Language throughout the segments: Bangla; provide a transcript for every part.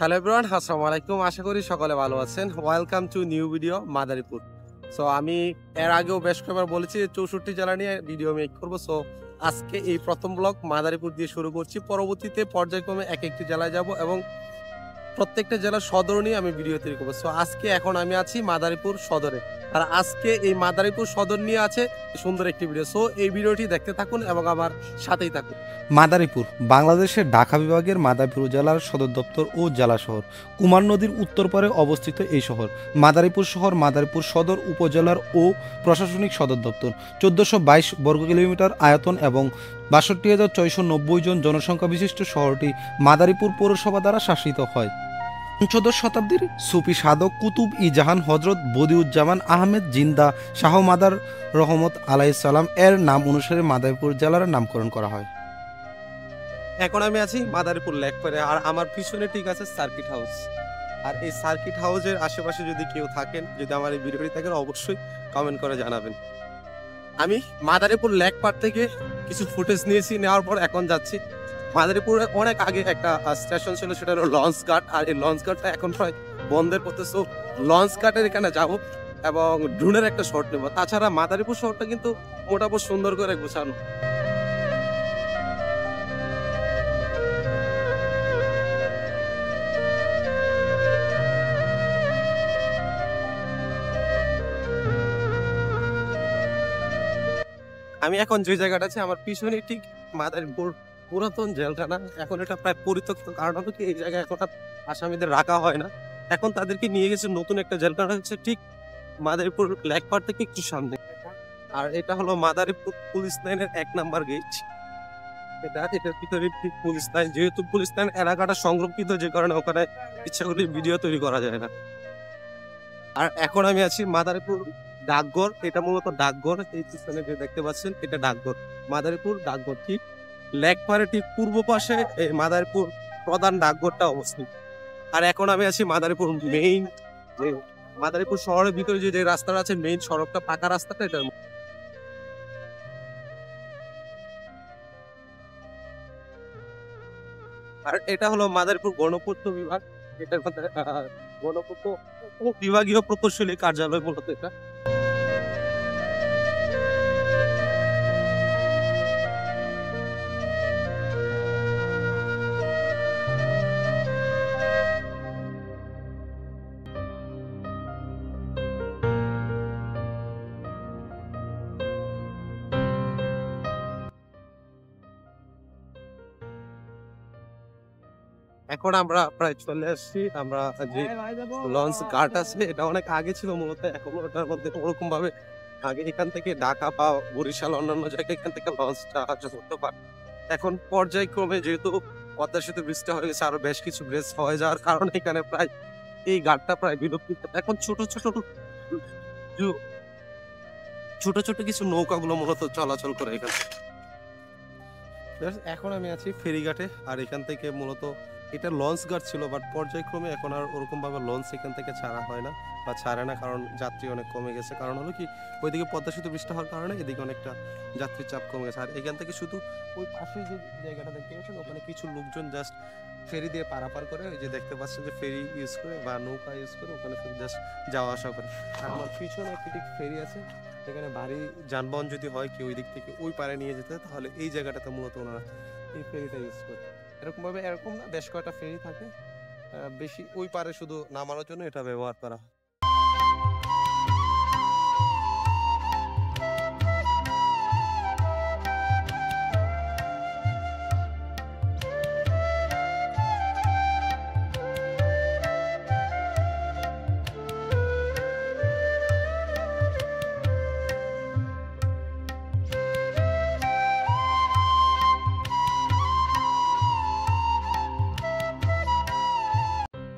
হ্যালো এভরিওয়ান, আসসালামু আলাইকুম। আশা করি সকলে ভালো আছেন। Welcome to new video Madaripur. So আমি এর আগেও বেশ কয়েকবার বলেছি 64 জেলা নিয়ে ভিডিও মেক করবো। সো আজকে এই প্রথম ব্লগ মাদারীপুর দিয়ে শুরু করছি। পরবর্তীতে পর্যায়ক্রমে এক একটি জেলায় যাব এবং প্রত্যেকটা জেলার সদর নিয়ে আমি ভিডিও তৈরি করবো। সো আজকে এখন আমি আছি মাদারীপুর সদরে, আর আজকে এই মাদারীপুর সদর নিয়ে আছে সুন্দর একটি ভিডিও। সো এই ভিডিওটি দেখতে থাকুন এবং আমার সাথেই থাকুন। মাদারীপুর বাংলাদেশের ঢাকা বিভাগের মাদারীপুর জেলার সদর দপ্তর ও জেলা শহর। কুমার নদীর উত্তর পারে অবস্থিত এই শহর। মাদারীপুর শহর মাদারীপুর সদর উপজেলার ও প্রশাসনিক সদর দপ্তর। 1422 বর্গ কিলোমিটার আয়তন এবং 62,690 জন জনসংখ্যা বিশিষ্ট শহরটি মাদারীপুর পৌরসভা দ্বারা শাসিত হয়। পঞ্চদশ শতাব্দীর সুফি সাধক কুতুব ই জাহান হজরত বদিউজ্জামান আহমেদ জিন্দা শাহ মাদার রহমত আলাইসাল্লাম এর নাম অনুসারে মাদারীপুর জেলার নামকরণ করা হয়। এখন আমি আছি মাদারীপুর লেক পারে, আর আমার পিছনে ঠিক আছে সার্কিট হাউস। আর এই সার্কিট হাউসের আশেপাশে যদি কেউ থাকেন, যদি আমার এই ভিডিওটি থাকেন, অবশ্যই কমেন্ট করে জানাবেন। আমি মাদারীপুর লেক পার থেকে কিছু ফুটেজ নিয়েছি, নেওয়ার পর এখন যাচ্ছি মাদারীপুরে অনেক আগে একটা স্টেশন ছিল, সেটা হলো লঞ্চ ঘাট। আর এই লঞ্চ ঘাটটা এখন প্রায় বন্ধের পথে। সো লঞ্চ ঘাটের এখানে যাব এবং ড্রোনের একটা শট নেব। তাছাড়া মাদারীপুর শহরটা কিন্তু মোটামুটি সুন্দর করে গোছানো। আমি এখন যে জায়গাটা আছে আমার পিছনে ঠিক মাদারীপুর পুরাতন জেলখানা। এখন এটা প্রায় পরিত্যক্ত, কারণ হলো কি এই জায়গায় এখন আর আসামিদের রাখা হয় না। এখন তাদেরকে নিয়ে গেছে নতুন একটা জেলখানা, হচ্ছে ঠিক মাদারীপুর লেকপাড় থেকে একটু সামনে। আর এটা হলো মাদারীপুর পুলিশ লাইনের 1 নাম্বার গেট। এটার ভিতরে ঠিক পুলিশ লাইন, যেহেতু পুলিশ লাইন এলাকাটা সংরক্ষিত, যে কারণে ওখানে ইচ্ছা করলে ভিডিও তৈরি করা যায় না। আর এখন আমি আছি মাদারীপুর ডাকঘর। এটা মূলত ডাকঘর, এই পিছনে যে দেখতে পাচ্ছেন এটা ডাকঘর, মাদারীপুর ডাকঘর। ঠিক লেক পারে ঠিক পূর্ব পাশে এই মাদারীপুর প্রধান ডাকঘরটা অবস্থিত। আর এখন আমি আছি মাদারীপুর মেইন, যে মাদারীপুর শহরের ভিতরে যে রাস্তাটা আছে, মেইন সড়কটা, পাকা রাস্তাটা, এটার আর এটা হলো মাদারীপুর গণপূর্ত বিভাগ। এটার মধ্যে গণপূর্ত বিভাগীয় প্রকৌশলী কার্যালয় মূলত এটা। এখন আমরা প্রায় চলে আসছি। আমরা যে লঞ্চ ঘাট আছে, এটা অনেক আগে ছিল মূলত, এখন ওটার মধ্যে ওরকম ভাবে আগে এখান থেকে ঢাকা বা বরিশাল অন্যান্য জায়গায় এখান থেকে লঞ্চটা করতে পারে। এখন পর্যায়ক্রমে যেহেতু পদ্মা সেতু ব্রিজটা হয়ে গেছে, আরো বেশ কিছু ব্রিজ হয়ে যাওয়ার কারণে এখানে প্রায় এই ঘাটটা প্রায় বিলুপ্ত। এখন ছোট ছোট কিছু নৌকাগুলো মূলত চলাচল করে এখানে। এখন আমি আছি ফেরিঘাটে, আর এখান থেকে মূলত এটা লঞ্চ ঘাট ছিল, বাট পর্যায়ক্রমে এখন আর ওরকম ভাবে লঞ্চ এখান থেকে ছাড়া হয় না বা ছাড়ে না, কারণ যাত্রী অনেক কমে গেছে। কারণ হলো কি, ওইদিকে পদ্মা সেতু বৃষ্টি হওয়ার কারণে এদিকে অনেকটা যাত্রীর চাপ কমে গেছে। আর এখান থেকে শুধু ওই পাশে যে জায়গাটা দেখতে পাচ্ছেন, ওখানে কিছু লোকজন জাস্ট ফেরি দিয়ে পারাপার করে, ওই যে দেখতে পাচ্ছেন যে ফেরি ইউজ করে বা নৌকা ইউজ করে ওখানে জাস্ট যাওয়া আসা করে। আর আমার পিছনে একটি ঠিক ফেরি আছে, সেখানে ভারী যানবাহন যদি হয় কি ওই দিক থেকে ওই পারে নিয়ে যেতে হয়, তাহলে এই জায়গাটাতে মূলত ওনারা এই ফেরিটা ইউজ করে। এরকম না, বেশ কয়েকটা ফেরি থাকে, বেশি ওই পারে শুধু নামানোর জন্য এটা ব্যবহার করা হয়।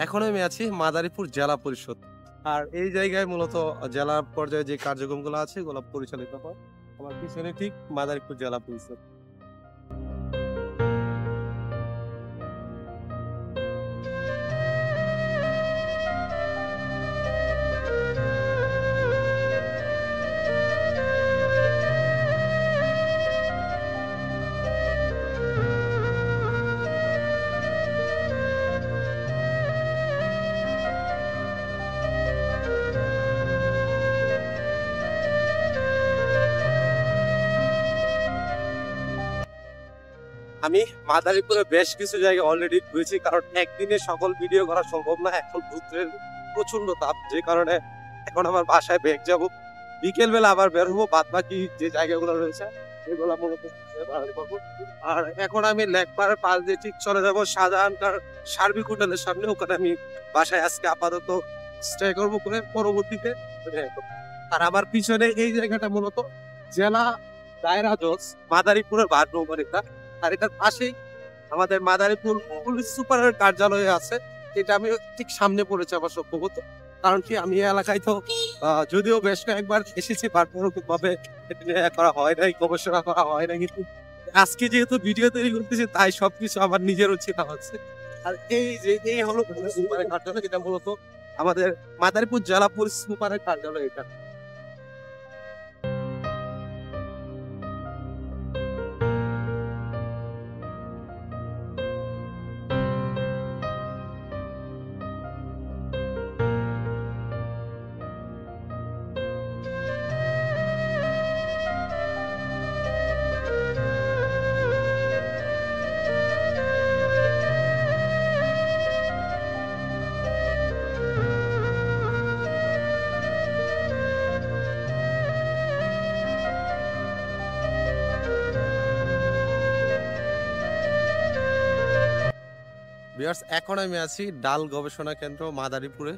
এখন আমি আছি মাদারীপুর জেলা পরিষদ, আর এই জায়গায় মূলত জেলা পর্যায়ে যে কার্যক্রমগুলো আছে এগুলো পরিচালিত হয়। আমার পিছনে ঠিক মাদারীপুর জেলা পরিষদ। আমি মাদারীপুরে বেশ কিছু জায়গায় অলরেডি ঘুরেছি, কারণ একদিনে সকল ভিডিও করা সম্ভব না। এখন রৌদ্রের প্রচন্ড তাপ, যে কারণে এখন আমার বাসায় ব্যাগ যাবো, বিকেল বেলা আবার বের হবো, বাদ বাকি যে জায়গাগুলো রয়েছে এগুলো মূলত করবো। আর এখন আমি লেকপাড়ের পাশ দিয়ে ঠিক চলে যাবো শাহজাহানকার সার্বিক হোটেলের সামনে, ওখানে আমি বাসায় আজকে আপাতত স্টে করবো করে পরবর্তীতে। আর আমার পিছনে এই জায়গাটা মূলত জেলা দায়রা জজ মাদারীপুরের বাদ নৌবাড়িটা, আর এটার পাশেই আমাদের মাদারীপুর পুলিশ সুপারের কার্যালয় আছে। এটা আমি ঠিক সামনে পড়েছে আমার সম্ভবত, কারণ কি আমি এই এলাকায় তো যদিও বেশ কয়েকবার এসেছি, ভাবে করা হয় নাই, গবেষণা করা হয় না, কিন্তু আজকে যেহেতু ভিডিও তৈরি করতেছি তাই সবকিছু আমার নিজেরও চেনা হচ্ছে। আর এই হলো পুলিশ সুপারের কার্যালয়, এটা মূলত আমাদের মাদারীপুর জেলা পুলিশ সুপারের কার্যালয় এটা। ভিউয়ার্স, এখন আমি আছি ডাল গবেষণা কেন্দ্র মাদারীপুরে।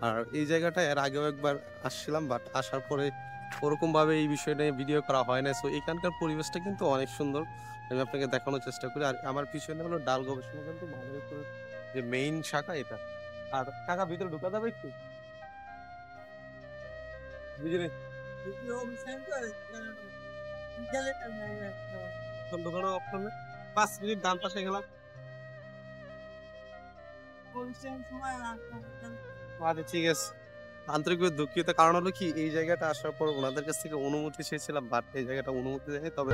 আর এই জায়গাটা এর আগেও একবার আসছিলাম, বাট আসার পরে ওরকম ভাবে এই বিষয় নিয়ে ভিডিও করা হয় না। সো এখানকার পরিবেশটা কিন্তু অনেক সুন্দর, আমি আপনাকে দেখানোর চেষ্টা করি। আর আমার পিছনে হলো ডাল গবেষণা কেন্দ্র মাদারীপুরের যে মেইন শাখা এটা। আর টাকা ভিতরে ঢুকা যাবে একটু, বুঝলি? ঢোকানো অপশনে 5 মিনিট ডান পাশে গেলাম। আচ্ছা ঠিক আছে, আন্তরিকভাবে দুঃখিত। কারণ হলো কি, এই জায়গাটা আসার পর ওনাদের কাছ থেকে অনুমতি চেয়েছিলাম, বাট এই জায়গাটা অনুমতি দেয়নি। তবে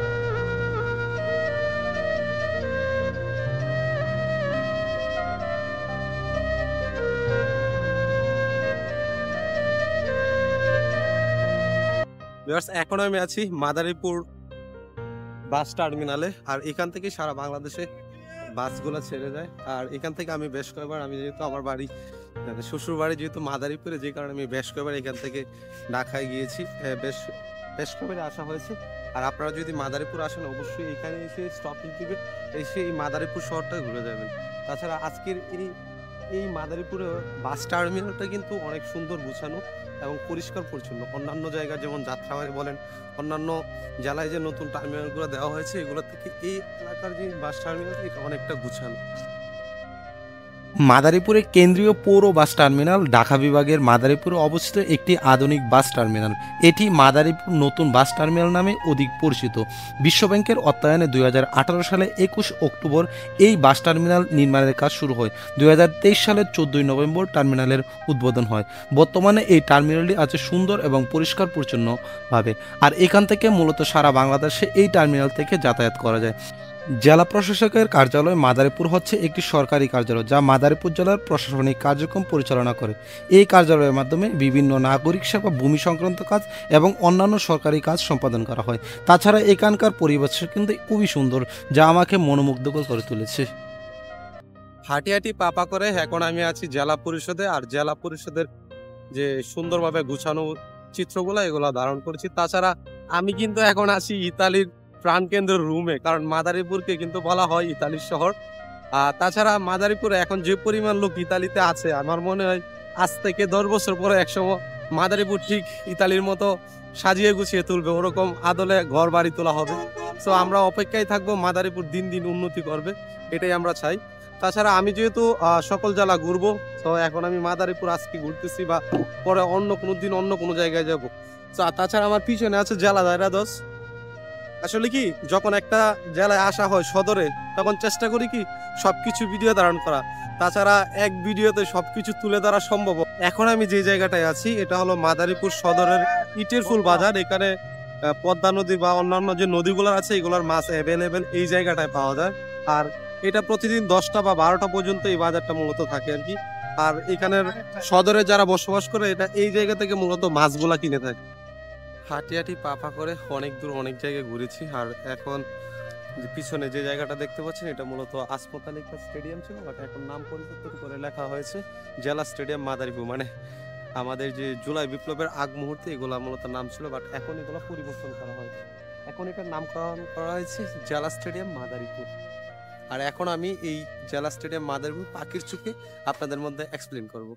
এখন আমি আছি মাদারীপুর বাস টার্মিনালে। আর এখান থেকে সারা বাংলাদেশে বাসগুলো ছেড়ে যায়। আর এখান থেকে আমি বেশ কয়েকবার, আমি যেহেতু আমার বাড়ি শ্বশুর বাড়ি যেহেতু মাদারীপুরে, যে কারণে আমি বেশ কয়েকবার এখান থেকে ঢাকায় গিয়েছি, বেশ কয়েকবার আসা হয়েছে। আর আপনারা যদি মাদারীপুর আসেন অবশ্যই এখানে এসে স্টপিং দিবে, এসে এই মাদারীপুর শহরটা ঘুরে যাবেন। তাছাড়া আজকের এই মাদারীপুরে বাস টার্মিনালটা কিন্তু অনেক সুন্দর গুছানো এবং পরিষ্কার পরিচ্ছন্ন। অন্যান্য জায়গা যেমন যাত্রাবাড়ি বলেন, অন্যান্য জেলায় যে নতুন টার্মিনালগুলো দেওয়া হয়েছে, এগুলো থেকে এই এলাকার যে বাস টার্মিনাল এটা অনেকটা গুছানো। মাদারীপুরে কেন্দ্রীয় পৌর বাস টার্মিনাল ঢাকা বিভাগের মাদারীপুরে অবস্থিত একটি আধুনিক বাস টার্মিনাল। এটি মাদারীপুর নতুন বাস টার্মিনাল নামে অধিক পরিচিত। বিশ্বব্যাংকের অর্থায়নে 2018 সালে 21 অক্টোবর এই বাস টার্মিনাল নির্মাণের কাজ শুরু হয়। 2023 সালের 14 নভেম্বর টার্মিনালের উদ্বোধন হয়। বর্তমানে এই টার্মিনালটি আছে সুন্দর এবং পরিষ্কার পরিচ্ছন্নভাবে। আর এখান থেকে মূলত সারা বাংলাদেশে এই টার্মিনাল থেকে যাতায়াত করা যায়। জেলা প্রশাসকের কার্যালয় মাদারীপুর হচ্ছে একটি সরকারি কার্যালয় যা মাদারীপুর জেলার প্রশাসনিক কার্যক্রম পরিচালনা করে। এই কার্যালয়ের মাধ্যমে বিভিন্ন নাগরিক সেবা, ভূমি সংক্রান্ত কাজ এবং অন্যান্য সরকারি কাজ সম্পাদন করা হয়। তাছাড়া এখানকার পরিবেশ কিন্তু খুবই সুন্দর, যা আমাকে মনোমুগ্ধকর করে তুলেছে। হাঁটি হাঁটি পাপা করে এখন আমি আছি জেলা পরিষদে। আর জেলা পরিষদের যে সুন্দরভাবে গুছানো চিত্রগুলো এগুলো ধারণ করেছি। তাছাড়া আমি কিন্তু এখন আছি ইতালির প্রাণকেন্দ্র রুমে, কারণ মাদারীপুরকে কিন্তু বলা হয় ইতালির শহর। তাছাড়া মাদারীপুরে এখন যে পরিমাণ লোক ইতালিতে আছে, আমার মনে হয় আজ থেকে 10 বছর পরে একসময় মাদারীপুর ঠিক ইতালির মতো সাজিয়ে গুছিয়ে তুলবে, ওরকম আদলে ঘর বাড়ি তোলা হবে। সো আমরা অপেক্ষায় থাকবো, মাদারীপুর দিন দিন উন্নতি করবে, এটাই আমরা চাই। তাছাড়া আমি যেহেতু সকল জেলা ঘুরবো, তো এখন আমি মাদারীপুর আজকে ঘুরতেছি, বা পরে অন্য কোনো দিন অন্য কোনো জায়গায় যাবো। তাছাড়া আমার পিছনে আছে জেলা দায়রা জজ। আসলে কি, যখন একটা জেলায় আসা হয় সদরে, তখন চেষ্টা করি কি সবকিছু ভিডিও ধারণ করা। তাছাড়া এক ভিডিওতে সবকিছু তুলে ধরা সম্ভব। এখন আমি যে জায়গাটায় আছি এটা হলো মাদারীপুর সদরের ইটের ফুল বাজার। এখানে পদ্মা নদী বা অন্যান্য যে নদীগুলো আছে এগুলোর মাছ অ্যাভেলেবেল এই জায়গাটায় পাওয়া যায়। আর এটা প্রতিদিন 10টা বা 12টা পর্যন্ত এই বাজারটা মূলত থাকে আর কি। আর এখানের সদরে যারা বসবাস করে এটা এই জায়গা থেকে মূলত মাছগুলা কিনে থাকে। হাঁটি হাঁটি পাপা করে অনেক দূর অনেক জায়গায় ঘুরেছি। আর এখন যে পিছনে যে জায়গাটা দেখতে পাচ্ছেন এটা মূলত আসমতালিকা স্টেডিয়াম ছিল, বাট এখন নাম পরিবর্তন করে লেখা হয়েছে জেলা স্টেডিয়াম মাদারীপুর। মানে আমাদের যে জুলাই বিপ্লবের আগ মুহূর্তে এগুলা মূলত নাম ছিল, বাট এখন এগুলো পরিবর্তন করা হয়েছে। এখন এটার নামকরণ করা হয়েছে জেলা স্টেডিয়াম মাদারীপুর। আর এখন আমি এই জেলা স্টেডিয়াম মাদারীপুর পাখির চোখে আপনাদের মধ্যে এক্সপ্লেন করব।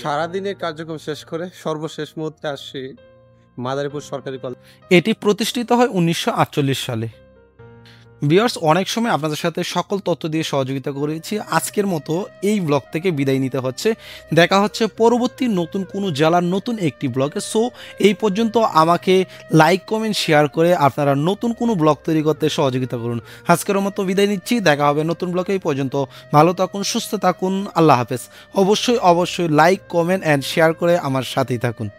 সারাদিনের কার্যক্রম শেষ করে সর্বশেষ মুহূর্তে আসছি মাদারীপুর সরকারি কলেজ। এটি প্রতিষ্ঠিত হয় 1948 সালে। ভিউয়ার্স, অনেক সময় আপনাদের সাথে সকল তথ্য দিয়ে সহযোগিতা করেছি। আজকের মতো এই ব্লগ থেকে বিদায় নিতে হচ্ছে। দেখা হচ্ছে পরবর্তী নতুন কোনো জেলার নতুন একটি ব্লগে। সো এই পর্যন্ত আমাকে লাইক কমেন্ট শেয়ার করে আপনারা নতুন কোনো ব্লগ তৈরি করতে সহযোগিতা করুন। আজকের মতো বিদায় নিচ্ছি, দেখা হবে নতুন ব্লগে। এই পর্যন্ত ভালো থাকুন, সুস্থ থাকুন, আল্লাহ হাফেজ। অবশ্যই লাইক কমেন্ট অ্যান্ড শেয়ার করে আমার সাথেই থাকুন।